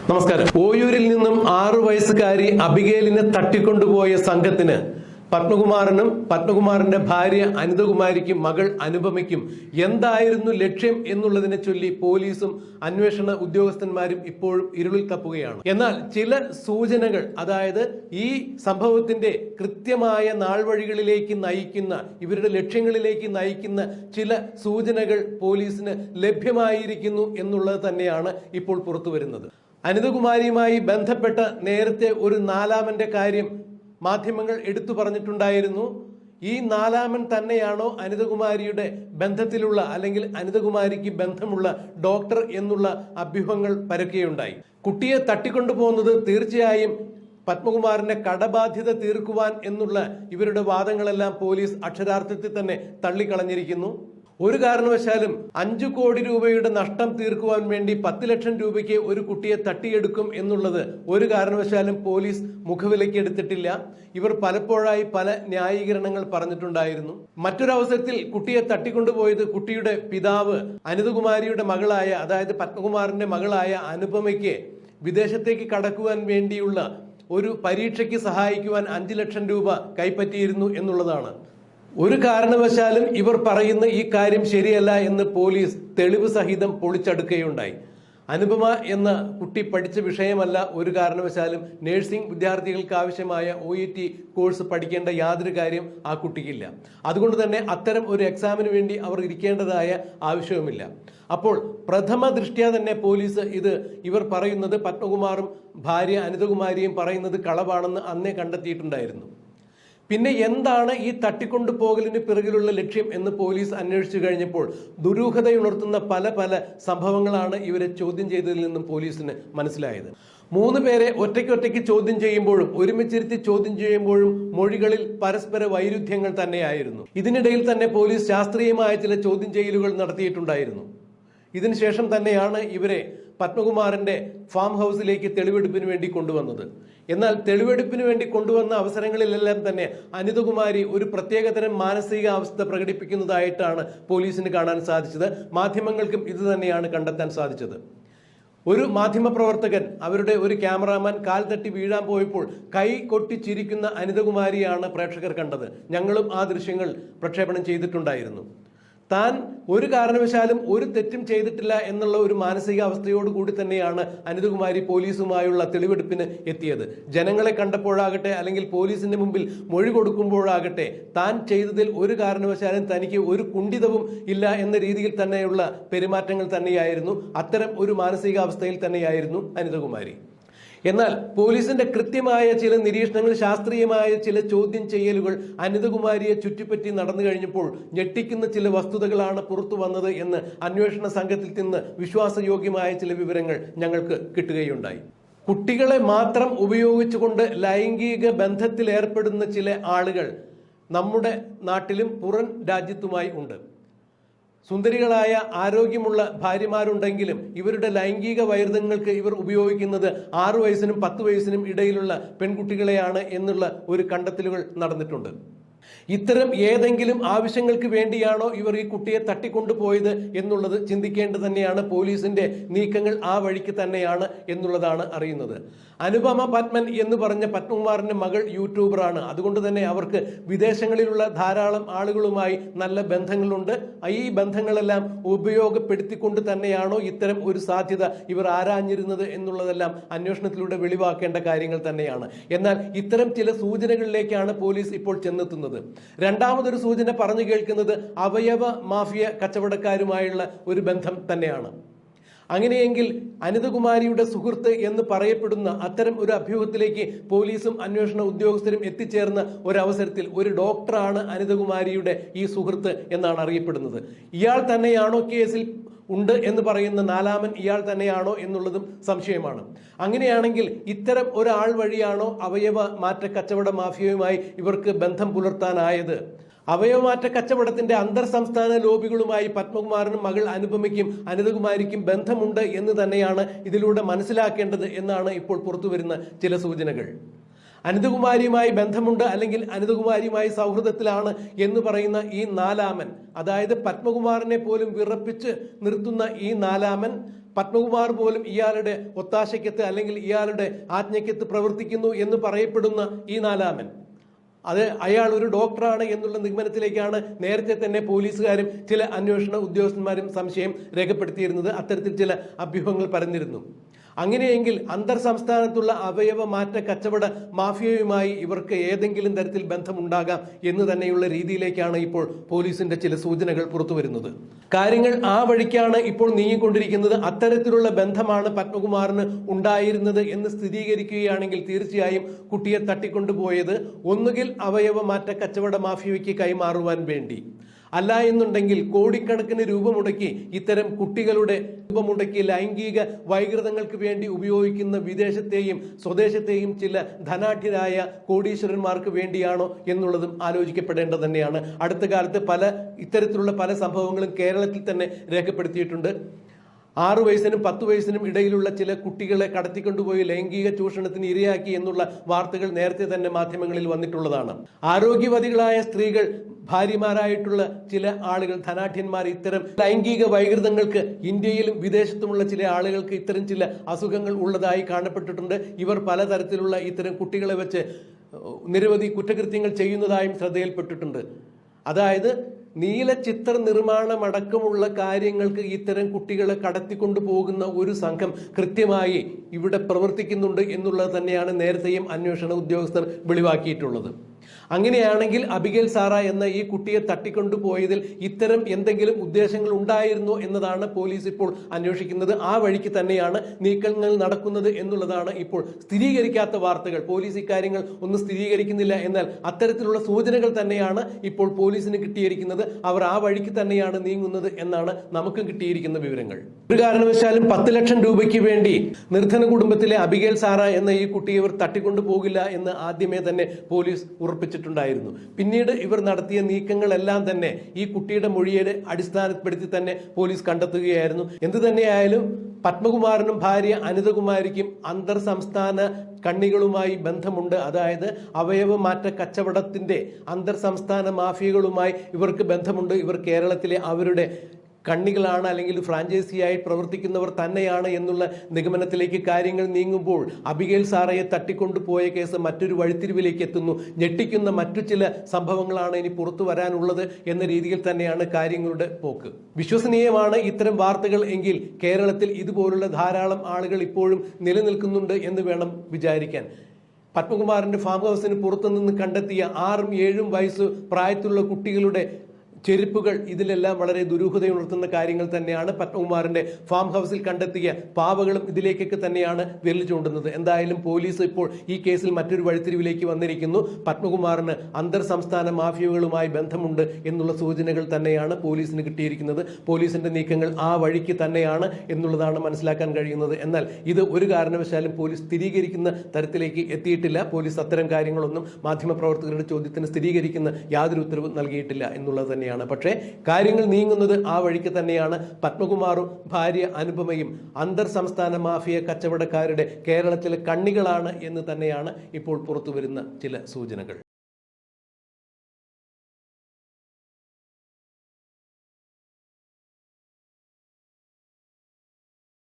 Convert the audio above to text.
നമസ്കാരം. ഓയൂരിൽ നിന്നും 6 വയസ്സുകാരി അബിഗേലിനെ തട്ടിക്കൊണ്ടുപോയ സംഘത്തിന് പത്മകുമാറിനും പത്മകുമാറിന്റെ ഭാര്യ അനിതകുമാരിക്കും മകൾ അനുപമയ്ക്കും എന്തായിരുന്നു ലക്ഷ്യം എന്നുള്ളതിനെ ചൊല്ലി പോലീസും അന്വേഷണ ഉദ്യോഗസ്ഥന്മാരും ഇപ്പോഴും ഇരുളിൽ തപ്പുകയാണ്. എന്നാൽ ചില സൂചനകൾ, അതായത് ഈ സംഭവത്തിന്റെ കൃത്യമായ നാൾവഴികളിലേക്ക് നയിക്കുന്ന, ഇവരുടെ ലക്ഷ്യങ്ങളിലേക്ക് നയിക്കുന്ന ചില സൂചനകൾ പോലീസിന് ലഭ്യമായിരിക്കുന്നു എന്നുള്ളത് തന്നെയാണ് ഇപ്പോൾ പുറത്തു വരുന്നത്. അനിതകുമാരിയുമായി ബന്ധപ്പെട്ട നേരത്തെ ഒരു നാലാമന്റെ കാര്യം മാധ്യമങ്ങൾ എടുത്തു പറഞ്ഞിട്ടുണ്ടായിരുന്നു. ഈ നാലാമൻ തന്നെയാണോ അനിതകുമാരിയുടെ ബന്ധത്തിലുള്ള, അല്ലെങ്കിൽ അനിതകുമാരിക്ക് ബന്ധമുള്ള ഡോക്ടർ എന്നുള്ള അഭ്യൂഹങ്ങൾ പരക്കുകയുണ്ടായി. കുട്ടിയെ തട്ടിക്കൊണ്ടുപോകുന്നത് തീർച്ചയായും പത്മകുമാറിന്റെ കടബാധ്യത തീർക്കുവാൻ എന്നുള്ള ഇവരുടെ വാദങ്ങളെല്ലാം പോലീസ് അക്ഷരാർത്ഥത്തിൽ തന്നെ തള്ളിക്കളഞ്ഞിരിക്കുന്നു. ഒരു കാരണവശാലും 5 കോടി രൂപയുടെ നഷ്ടം തീർക്കുവാൻ വേണ്ടി 10 ലക്ഷം രൂപയ്ക്ക് ഒരു കുട്ടിയെ തട്ടിയെടുക്കും എന്നുള്ളത് ഒരു കാരണവശാലും പോലീസ് മുഖവിലയ്ക്ക് എടുത്തിട്ടില്ല. ഇവർ പലപ്പോഴായി പല ന്യായീകരണങ്ങൾ പറഞ്ഞിട്ടുണ്ടായിരുന്നു. മറ്റൊരവസരത്തിൽ കുട്ടിയെ തട്ടിക്കൊണ്ടുപോയത് കുട്ടിയുടെ പിതാവ് അനിതകുമാരിയുടെ മകളായ, അതായത് പത്മകുമാറിന്റെ മകളായ അനുപമയ്ക്ക് വിദേശത്തേക്ക് കടക്കുവാൻ വേണ്ടിയുള്ള ഒരു പരീക്ഷയ്ക്ക് സഹായിക്കുവാൻ 5 ലക്ഷം രൂപ കൈപ്പറ്റിയിരുന്നു എന്നുള്ളതാണ്. ഒരു കാരണവശാലും ഇവർ പറയുന്ന ഈ കാര്യം ശരിയല്ല എന്ന് പോലീസ് തെളിവ് സഹിതം പൊളിച്ചടുക്കുകയുണ്ടായി. അനുപമ എന്ന കുട്ടി പഠിച്ച വിഷയമല്ല ഒരു കാരണവശാലും നഴ്സിംഗ് വിദ്യാർത്ഥികൾക്ക് ആവശ്യമായ OET കോഴ്സ് പഠിക്കേണ്ട യാതൊരു കാര്യം ആ കുട്ടിക്കില്ല. അതുകൊണ്ട് തന്നെ അത്തരം ഒരു എക്സാമിന് വേണ്ടി അവർ ഇരിക്കേണ്ടതായ ആവശ്യവുമില്ല. അപ്പോൾ പ്രഥമ ദൃഷ്ട്യാ തന്നെ പോലീസ് ഇവർ പറയുന്നത്, പത്മകുമാറും ഭാര്യ അനിതകുമാരിയും പറയുന്നത് കളവാണെന്ന് അന്നേ കണ്ടെത്തിയിട്ടുണ്ടായിരുന്നു. പിന്നെ എന്താണ് ഈ തട്ടിക്കൊണ്ടുപോകലിന് പിറകിലുള്ള ലക്ഷ്യം എന്ന് പോലീസ് അന്വേഷിച്ചു കഴിഞ്ഞപ്പോൾ ദുരൂഹതയുണർത്തുന്ന പല സംഭവങ്ങളാണ് ഇവരെ ചോദ്യം ചെയ്തതിൽ നിന്നും പോലീസിന് മനസ്സിലായത്. 3 പേരെ ഒറ്റയ്ക്കൊറ്റയ്ക്ക് ചോദ്യം ചെയ്യുമ്പോഴും ഒരുമിച്ചിരുത്തി ചോദ്യം ചെയ്യുമ്പോഴും മൊഴികളിൽ പരസ്പര വൈരുദ്ധ്യങ്ങൾ തന്നെയായിരുന്നു. ഇതിനിടയിൽ തന്നെ പോലീസ് ശാസ്ത്രീയമായ ചില ചോദ്യം ചെയ്യലുകൾ നടത്തിയിട്ടുണ്ടായിരുന്നു. ഇതിനുശേഷം തന്നെയാണ് ഇവരെ പത്മകുമാറിന്റെ ഫാം ഹൗസിലേക്ക് തെളിവെടുപ്പിന് വേണ്ടി കൊണ്ടുവന്നത്. എന്നാൽ തെളിവെടുപ്പിന് വേണ്ടി കൊണ്ടുവന്ന അവസരങ്ങളിലെല്ലാം തന്നെ അനിതകുമാരി ഒരു പ്രത്യേകതരം മാനസികാവസ്ഥ പ്രകടിപ്പിക്കുന്നതായിട്ടാണ് പോലീസിന് കാണാൻ സാധിച്ചത്. മാധ്യമങ്ങൾക്കും ഇത് തന്നെയാണ് കണ്ടെത്താൻ സാധിച്ചത്. ഒരു മാധ്യമപ്രവർത്തകൻ, അവരുടെ ഒരു ക്യാമറാമാൻ കാൽ തട്ടി വീഴാൻ പോയപ്പോൾ കൈ കൊട്ടി ചിരിക്കുന്ന അനിതകുമാരിയാണ് പ്രേക്ഷകർ കണ്ടത്. ഞങ്ങളും ആ ദൃശ്യങ്ങൾ പ്രക്ഷേപണം ചെയ്തിട്ടുണ്ടായിരുന്നു. താൻ ഒരു കാരണവശാലും ഒരു തെറ്റും ചെയ്തിട്ടില്ല എന്നുള്ള ഒരു മാനസികാവസ്ഥയോട് കൂടി തന്നെയാണ് അനിതകുമാരി പോലീസുമായുള്ള തെളിവെടുപ്പിന് എത്തിയത്. ജനങ്ങളെ കണ്ടപ്പോഴാകട്ടെ, അല്ലെങ്കിൽ പോലീസിന്റെ മുമ്പിൽ മൊഴി കൊടുക്കുമ്പോഴാകട്ടെ, താൻ ചെയ്തതിൽ ഒരു കാരണവശാലും തനിക്ക് ഒരു കുണ്ഠിതവും ഇല്ല എന്ന രീതിയിൽ തന്നെയുള്ള പെരുമാറ്റങ്ങൾ തന്നെയായിരുന്നു. അത്തരം ഒരു മാനസികാവസ്ഥയിൽ തന്നെയായിരുന്നു അനിതകുമാരി. എന്നാൽ പോലീസിന്റെ കൃത്യമായ ചില നിരീക്ഷണങ്ങൾ, ശാസ്ത്രീയമായ ചില ചോദ്യം ചെയ്യലുകൾ അനിതകുമാരിയെ ചുറ്റിപ്പറ്റി നടന്നു കഴിഞ്ഞപ്പോൾ ഞെട്ടിക്കുന്ന ചില വസ്തുതകളാണ് പുറത്തു വന്നത് എന്ന് അന്വേഷണ സംഘത്തിൽ നിന്ന് വിശ്വാസയോഗ്യമായ ചില വിവരങ്ങൾ ഞങ്ങൾക്ക് കിട്ടുകയുണ്ടായി. കുട്ടികളെ മാത്രം ഉപയോഗിച്ചുകൊണ്ട് ലൈംഗിക ബന്ധത്തിൽ ഏർപ്പെടുന്ന ചില ആളുകൾ നമ്മുടെ നാട്ടിലും പുറം രാജ്യത്തുമായി ഉണ്ട്. സുന്ദരികളായ ആരോഗ്യമുള്ള ഭാര്യമാരുണ്ടെങ്കിലും ഇവരുടെ ലൈംഗിക വൈരുദ്ധ്യങ്ങൾക്ക് ഇവർ ഉപയോഗിക്കുന്നത് 6 വയസ്സിനും 10 വയസ്സിനും ഇടയിലുള്ള പെൺകുട്ടികളെയാണ് എന്നുള്ള ഒരു കണ്ടെത്തലുകൾ നടന്നിട്ടുണ്ട്. ഇത്തരം ഏതെങ്കിലും ആവശ്യങ്ങൾക്ക് വേണ്ടിയാണോ ഇവർ ഈ കുട്ടിയെ തട്ടിക്കൊണ്ടുപോയത് എന്നുള്ളത് ചിന്തിക്കേണ്ടത് തന്നെയാണ്. പോലീസിന്റെ നീക്കങ്ങൾ ആ വഴിക്ക് തന്നെയാണ് എന്നുള്ളതാണ് അറിയുന്നത്. അനുപമ പത്മൻ എന്ന് പറഞ്ഞ പത്മകുമാറിന്റെ മകൾ യൂട്യൂബറാണ്. അതുകൊണ്ട് തന്നെ അവർക്ക് വിദേശങ്ങളിലുള്ള ധാരാളം ആളുകളുമായി നല്ല ബന്ധങ്ങളുണ്ട്. ഈ ബന്ധങ്ങളെല്ലാം ഉപയോഗപ്പെടുത്തിക്കൊണ്ട് തന്നെയാണോ ഇത്തരം ഒരു സാധ്യത ഇവർ ആരാഞ്ഞിരുന്നത് എന്നുള്ളതെല്ലാം അന്വേഷണത്തിലൂടെ വെളിവാക്കേണ്ട കാര്യങ്ങൾ തന്നെയാണ്. എന്നാൽ ഇത്തരം ചില സൂചനകളിലേക്കാണ് പോലീസ് ഇപ്പോൾ ചെന്നെത്തുന്നത്. രണ്ടാമതൊരു സൂചന പറഞ്ഞു കേൾക്കുന്നത് അവയവ മാഫിയ കച്ചവടക്കാരുമായുള്ള ഒരു ബന്ധം തന്നെയാണ്. അങ്ങനെയെങ്കിൽ അനിതകുമാരിയുടെ സുഹൃത്ത് എന്ന് പറയപ്പെടുന്ന അത്തരം ഒരു അഭ്യൂഹത്തിലേക്ക് പോലീസും അന്വേഷണ ഉദ്യോഗസ്ഥരും എത്തിച്ചേർന്ന ഒരവസരത്തിൽ ഒരു ഡോക്ടറാണ് അനിതകുമാരിയുടെ ഈ സുഹൃത്ത് എന്നാണ് അറിയപ്പെടുന്നത്. ഇയാൾ തന്നെയാണോ കേസിൽ ഉണ്ട് എന്ന് പറയുന്ന നാലാമൻ ഇയാൾ തന്നെയാണോ എന്നുള്ളതും സംശയമാണ്. അങ്ങനെയാണെങ്കിൽ ഇത്തരം ഒരാൾ വഴിയാണോ അവയവ മാറ്റ കച്ചവട മാഫിയയുമായി ഇവർക്ക് ബന്ധം പുലർത്താനായത്? അവയവമാറ്റ കച്ചവടത്തിന്റെ അന്തർ സംസ്ഥാന ലോബികളുമായി പത്മകുമാറിനും മകൾ അനുപമയ്ക്കും അനിതകുമാരിക്കും ബന്ധമുണ്ട് എന്ന് തന്നെയാണ് ഇതിലൂടെ മനസ്സിലാക്കേണ്ടത് എന്നാണ് ഇപ്പോൾ പുറത്തുവരുന്ന ചില സൂചനകൾ. അനിതകുമാരിയുമായി ബന്ധമുണ്ട്, അല്ലെങ്കിൽ അനിതകുമാരിയുമായി സൗഹൃദത്തിലാണ് എന്ന് പറയുന്ന ഈ നാലാമൻ, അതായത് പത്മകുമാറിനെ പോലും വിറപ്പിച്ച് നിർത്തുന്ന ഈ നാലാമൻ പത്മകുമാർ പോലും ഇയാളുടെ ഒത്താശയ്ക്കത്ത് അല്ലെങ്കിൽ ഇയാളുടെ ആജ്ഞയ്ക്കത്ത് പ്രവർത്തിക്കുന്നു എന്ന് പറയപ്പെടുന്ന ഈ നാലാമൻ, അത് അയാൾ ഒരു ഡോക്ടറാണ് എന്നുള്ള നിഗമനത്തിലേക്കാണ് നേരത്തെ തന്നെ പോലീസുകാരും ചില അന്വേഷണ ഉദ്യോഗസ്ഥന്മാരും സംശയം രേഖപ്പെടുത്തിയിരുന്നത്. അത്തരത്തിൽ ചില അഭ്യൂഹങ്ങൾ പരന്നിരുന്നു. അങ്ങനെയെങ്കിൽ അന്തർ സംസ്ഥാനത്തുള്ള അവയവ മാറ്റ കച്ചവട മാഫിയയുമായി ഇവർക്ക് ഏതെങ്കിലും തരത്തിൽ ബന്ധമുണ്ടാകാം എന്ന് തന്നെയുള്ള രീതിയിലേക്കാണ് ഇപ്പോൾ പോലീസിന്റെ ചില സൂചനകൾ പുറത്തു വരുന്നത്. കാര്യങ്ങൾ ആ വഴിക്കാണ് ഇപ്പോൾ നീങ്ങിക്കൊണ്ടിരിക്കുന്നത്. അത്തരത്തിലുള്ള ബന്ധമാണ് പത്മകുമാറിന് ഉണ്ടായിരുന്നത് എന്ന് സ്ഥിരീകരിക്കുകയാണെങ്കിൽ തീർച്ചയായും കുട്ടിയെ തട്ടിക്കൊണ്ടുപോയത് ഒന്നുകിൽ അവയവ മാറ്റ കച്ചവട മാഫിയയ്ക്ക് കൈമാറുവാൻ വേണ്ടി, അല്ല എന്നുണ്ടെങ്കിൽ കോടിക്കണക്കിന് രൂപ മുടക്കി ഇത്തരം കുട്ടികളുടെ രൂപ മുടക്കി ലൈംഗിക വൈകൃതങ്ങൾക്ക് വേണ്ടി ഉപയോഗിക്കുന്ന വിദേശത്തെയും സ്വദേശത്തെയും ചില ധനാഢ്യരായ കോടീശ്വരന്മാർക്ക് വേണ്ടിയാണോ എന്നുള്ളതും ആലോചിക്കപ്പെടേണ്ടത് തന്നെയാണ്. അടുത്ത കാലത്ത് ഇത്തരത്തിലുള്ള പല സംഭവങ്ങളും കേരളത്തിൽ തന്നെ രേഖപ്പെടുത്തിയിട്ടുണ്ട്. 6 വയസ്സിനും 10 വയസ്സിനും ഇടയിലുള്ള ചില കുട്ടികളെ കടത്തിക്കൊണ്ടുപോയി ലൈംഗിക ചൂഷണത്തിന് ഇരയാക്കി എന്നുള്ള വാർത്തകൾ നേരത്തെ തന്നെ മാധ്യമങ്ങളിൽ വന്നിട്ടുള്ളതാണ്. ആരോഗ്യവതികളായ സ്ത്രീകൾ, ഭാര്യമാരായിട്ടുള്ള ചില ആളുകൾ, ധനാഢ്യന്മാർ ഇത്തരം ലൈംഗിക വൈകൃതങ്ങൾക്ക് ഇന്ത്യയിലും വിദേശത്തുമുള്ള ചില ആളുകൾക്ക് ഇത്തരം ചില അസുഖങ്ങൾ ഉള്ളതായി കാണപ്പെട്ടിട്ടുണ്ട്. ഇവർ പലതരത്തിലുള്ള ഇത്തരം കുട്ടികളെ വെച്ച് നിരവധി കുറ്റകൃത്യങ്ങൾ ചെയ്യുന്നതായും ശ്രദ്ധയിൽപ്പെട്ടിട്ടുണ്ട്. അതായത് നീലചിത്ര നിർമ്മാണമടക്കമുള്ള കാര്യങ്ങൾക്ക് ഇത്തരം കുട്ടികളെ കടത്തിക്കൊണ്ടു പോകുന്ന ഒരു സംഘം കൃത്യമായി ഇവിടെ പ്രവർത്തിക്കുന്നുണ്ട് എന്നുള്ളത് തന്നെയാണ് നേരത്തെയും അന്വേഷണ ഉദ്യോഗസ്ഥർ വെളിവാക്കിയിട്ടുള്ളത്. അങ്ങനെയാണെങ്കിൽ അബിഗേൽ സാറ എന്ന ഈ കുട്ടിയെ തട്ടിക്കൊണ്ടുപോയതിൽ ഇത്തരം എന്തെങ്കിലും ഉദ്ദേശങ്ങൾ ഉണ്ടായിരുന്നോ എന്നതാണ് പോലീസ് ഇപ്പോൾ അന്വേഷിക്കുന്നത്. ആ വഴിക്ക് തന്നെയാണ് നീക്കങ്ങൾ നടക്കുന്നത് എന്നുള്ളതാണ് ഇപ്പോൾ സ്ഥിരീകരിക്കാത്ത വാർത്തകൾ. പോലീസ് ഇക്കാര്യങ്ങൾ ഒന്നും സ്ഥിരീകരിക്കുന്നില്ല. എന്നാൽ അത്തരത്തിലുള്ള സൂചനകൾ തന്നെയാണ് ഇപ്പോൾ പോലീസിന് കിട്ടിയിരിക്കുന്നത്. അവർ ആ വഴിക്ക് തന്നെയാണ് നീങ്ങുന്നത് എന്നാണ് നമുക്കും കിട്ടിയിരിക്കുന്ന വിവരങ്ങൾ. ഒരു കാരണവശാലും 10 ലക്ഷം രൂപയ്ക്ക് വേണ്ടി നിർധന കുടുംബത്തിലെ അബിഗേൽ സാറ എന്ന ഈ കുട്ടിയെ ഇവർ തട്ടിക്കൊണ്ടു പോകില്ല എന്ന് ആദ്യമേ തന്നെ പോലീസ് ഉറപ്പിച്ചിട്ടുണ്ടായിരുന്നു. പിന്നീട് ഇവർ നടത്തിയ നീക്കങ്ങളെല്ലാം തന്നെ ഈ കുട്ടിയുടെ മൊഴിയെ അടിസ്ഥാനപ്പെടുത്തി തന്നെ പോലീസ് കണ്ടെത്തുകയായിരുന്നു. എന്തു തന്നെയായാലും പത്മകുമാറിനും ഭാര്യ അനിതകുമാരിക്കും അന്തർ സംസ്ഥാന കണ്ണികളുമായി ബന്ധമുണ്ട്. അതായത് അവയവ മാറ്റ കച്ചവടത്തിന്റെ അന്തർ സംസ്ഥാന മാഫിയകളുമായി ഇവർക്ക് ബന്ധമുണ്ട്. ഇവർ കേരളത്തിലെ അവരുടെ കണ്ണികളാണ് അല്ലെങ്കിൽ ഫ്രാഞ്ചൈസിയായി പ്രവർത്തിക്കുന്നവർ തന്നെയാണ് എന്നുള്ള നിഗമനത്തിലേക്ക് കാര്യങ്ങൾ നീങ്ങുമ്പോൾ അബിഗേൽ സാറയെ തട്ടിക്കൊണ്ടുപോയ കേസ് മറ്റൊരു വഴിത്തിരിവിലേക്ക് എത്തുന്നു. ഞെട്ടിക്കുന്ന മറ്റു ചില സംഭവങ്ങളാണ് ഇനി പുറത്തു വരാനുള്ളത് എന്ന രീതിയിൽ തന്നെയാണ് കാര്യങ്ങളുടെ പോക്ക്. വിശ്വസനീയമാണ് ഇത്തരം വാർത്തകൾ എങ്കിൽ കേരളത്തിൽ ഇതുപോലുള്ള ധാരാളം ആളുകൾ ഇപ്പോഴും നിലനിൽക്കുന്നുണ്ട് എന്ന് വേണം വിചാരിക്കാൻ. പത്മകുമാറിന്റെ ഫാം ഹൗസിന് പുറത്തുനിന്ന് കണ്ടെത്തിയ 6ഉം 7ഉം വയസ്സ് പ്രായത്തിലുള്ള കുട്ടികളുടെ ചെരുപ്പുകൾ, ഇതിലെല്ലാം വളരെ ദുരൂഹതയുണർത്തുന്ന കാര്യങ്ങൾ തന്നെയാണ്. പത്മകുമാറിന്റെ ഫാം ഹൗസിൽ കണ്ടെത്തിയ പാവകളും ഇതിലേക്കൊക്കെ തന്നെയാണ് വിരൽ ചൂണ്ടുന്നത്. എന്തായാലും പോലീസ് ഇപ്പോൾ ഈ കേസിൽ മറ്റൊരു വഴിത്തിരിവിലേക്ക് വന്നിരിക്കുന്നു. പത്മകുമാറിന് അന്തർ സംസ്ഥാന മാഫിയകളുമായി ബന്ധമുണ്ട് എന്നുള്ള സൂചനകൾ തന്നെയാണ് പോലീസിന് കിട്ടിയിരിക്കുന്നത്. പോലീസിന്റെ നീക്കങ്ങൾ ആ വഴിക്ക് തന്നെയാണ് എന്നുള്ളതാണ് മനസ്സിലാക്കാൻ കഴിയുന്നത്. എന്നാൽ ഇത് ഒരു കാരണവശാലും പോലീസ് സ്ഥിരീകരിക്കുന്ന തരത്തിലേക്ക് എത്തിയിട്ടില്ല. പോലീസ് അത്തരം കാര്യങ്ങളൊന്നും മാധ്യമപ്രവർത്തകരുടെ ചോദ്യത്തിന് സ്ഥിരീകരിക്കുന്ന യാതൊരു ഉത്തരവും നൽകിയിട്ടില്ല എന്നുള്ളത് തന്നെയാണ്. പക്ഷേ കാര്യങ്ങൾ നീങ്ങുന്നത് ആ വഴിക്ക് തന്നെയാണ്. പത്മകുമാറും ഭാര്യ അനുപമയും അന്തർ സംസ്ഥാന മാഫിയ കച്ചവടക്കാരുടെ കേരളത്തിലെ കണ്ണികളാണ് എന്ന് തന്നെയാണ് ഇപ്പോൾ പുറത്തുവരുന്ന ചില സൂചനകൾ.